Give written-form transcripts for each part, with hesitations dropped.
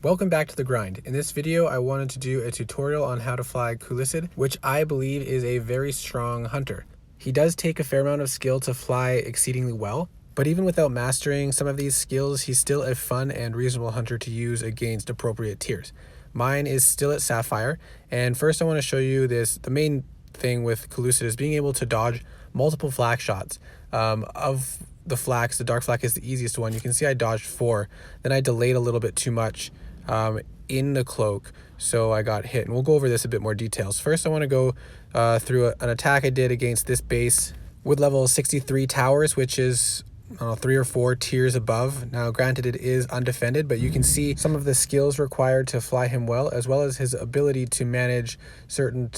Welcome back to the grind. In this video, I wanted to do a tutorial on how to fly Kullecid, which I believe is a very strong hunter. He does take a fair amount of skill to fly exceedingly well, but even without mastering some of these skills, he's still a fun and reasonable hunter to use against appropriate tiers. Mine is still at Sapphire, and first I want to show you this. The main thing with Kullecid is being able to dodge multiple flak shots. Of the flaks, the dark flak is the easiest one. You can see I dodged 4, then I delayed a little bit too much in the cloak, so I got hit, and we'll go over this a bit more details. First I want to go through an attack I did against this base with level 63 towers, which is 3 or 4 tiers above. Now granted, it is undefended, but you can see some of the skills required to fly him well, as well as his ability to manage certain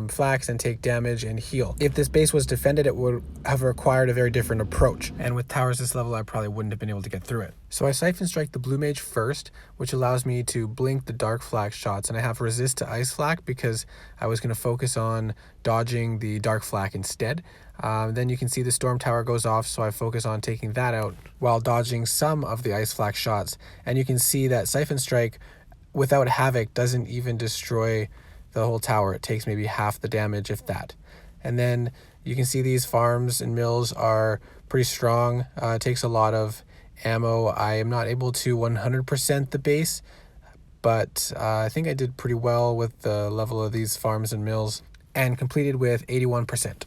flaks and take damage and heal. If this base was defended, it would have required a very different approach, and with towers this level I probably wouldn't have been able to get through it. So I Siphon Strike the blue mage first, which allows me to blink the dark flak shots, and I have resist to ice flak because I was going to focus on dodging the dark flak instead. Then you can see the storm tower goes off, so I focus on taking that out while dodging some of the ice flak shots. And you can see that Siphon Strike without Havoc doesn't even destroy the whole tower. It takes maybe half the damage, if that. And then you can see these farms and mills are pretty strong. It takes a lot of ammo. I am not able to 100% the base, but I think I did pretty well with the level of these farms and mills and completed with 81%.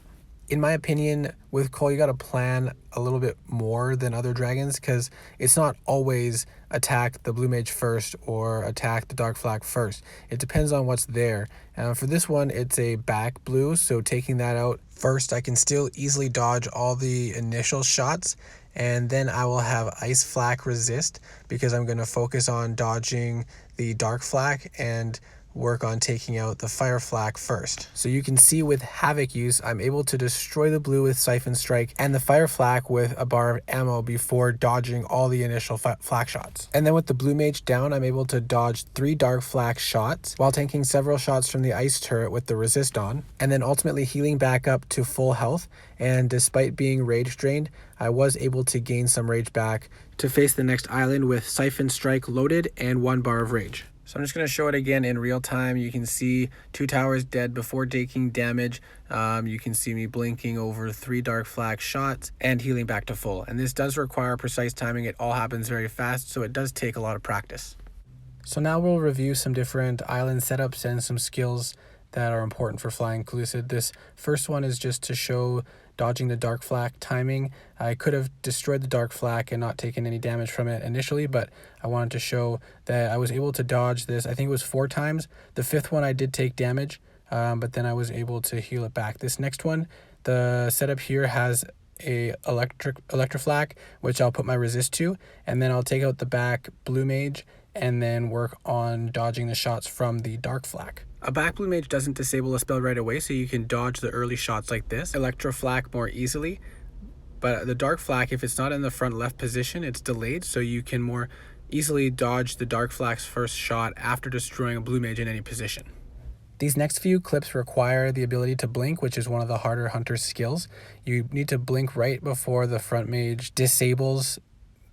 In my opinion, with Cole, you got to plan a little bit more than other dragons, because it's not always attack the blue mage first or attack the dark flak first. It depends on what's there. For this one, it's a back blue, so taking that out first, I can still easily dodge all the initial shots, and then I will have ice flak resist because I'm going to focus on dodging the dark flak and work on taking out the fire flak first. So you can see with Havoc use, I'm able to destroy the blue with Siphon Strike and the fire flak with a bar of ammo before dodging all the initial flak shots. And then with the blue mage down, I'm able to dodge 3 dark flak shots while tanking several shots from the ice turret with the resist on, and then ultimately healing back up to full health. And despite being rage drained, I was able to gain some rage back to face the next island with Siphon Strike loaded and 1 bar of rage. So I'm just going to show it again in real time. You can see 2 towers dead before taking damage. You can see me blinking over 3 dark flak shots and healing back to full. And this does require precise timing. It all happens very fast, so it does take a lot of practice. So now we'll review some different island setups and some skills that are important for flying Kullecid. This first one is just to show dodging the dark flak timing. I could have destroyed the dark flak and not taken any damage from it initially, but I wanted to show that I was able to dodge this. I think it was 4 times. The 5th one I did take damage, but then I was able to heal it back. This next one, the setup here has a electroflak, which I'll put my resist to, and then I'll take out the back blue mage and then work on dodging the shots from the dark flak. A back blue mage doesn't disable a spell right away, so you can dodge the early shots like this. Electroflak more easily, but the dark flak, if it's not in the front left position, it's delayed, so you can more easily dodge the dark flak's first shot after destroying a blue mage in any position. These next few clips require the ability to blink, which is one of the harder hunter's skills. You need to blink right before the front mage disables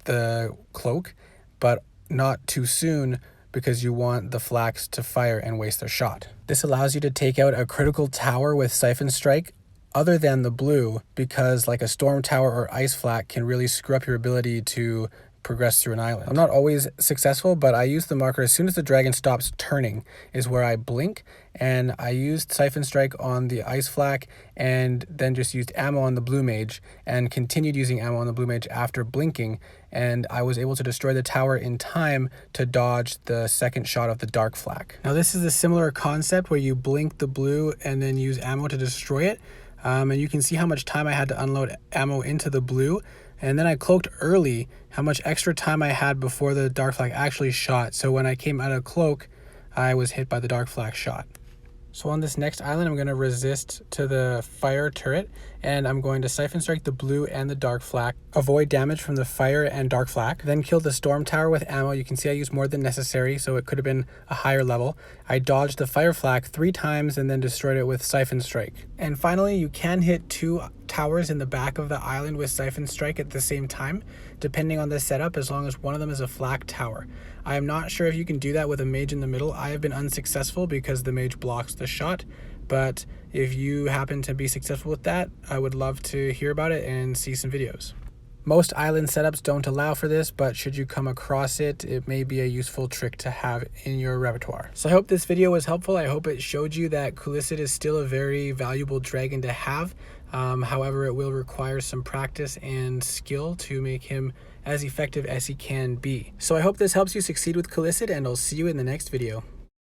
the cloak, but not too soon, because you want the flaks to fire and waste their shot. This allows you to take out a critical tower with Siphon Strike other than the blue, because like a storm tower or ice flak can really screw up your ability to progress through an island. I'm not always successful, but I use the marker as soon as the dragon stops turning is where I blink, and I used Siphon Strike on the ice flak and then just used ammo on the blue mage and continued using ammo on the blue mage after blinking, and I was able to destroy the tower in time to dodge the second shot of the dark flak. Now this is a similar concept where you blink the blue and then use ammo to destroy it, and you can see how much time I had to unload ammo into the blue. And then I cloaked early, how much extra time I had before the dark flak actually shot. So when I came out of cloak, I was hit by the dark flak shot. So on this next island, I'm going to resist to the fire turret, and I'm going to Siphon Strike the blue and the dark flak, avoid damage from the fire and dark flak, then kill the storm tower with ammo. You can see I used more than necessary, so it could have been a higher level. I dodged the fire flak 3 times and then destroyed it with Siphon Strike. And finally, you can hit 2 towers in the back of the island with Siphon Strike at the same time, depending on the setup, as long as one of them is a flak tower. I am not sure if you can do that with a mage in the middle. I have been unsuccessful because the mage blocks the shot, but if you happen to be successful with that, I would love to hear about it and see some videos. Most island setups don't allow for this, but should you come across it, it may be a useful trick to have in your repertoire. So I hope this video was helpful. I hope it showed you that Kullecid is still a very valuable dragon to have. However, it will require some practice and skill to make him as effective as he can be. So I hope this helps you succeed with Kullecid, and I'll see you in the next video.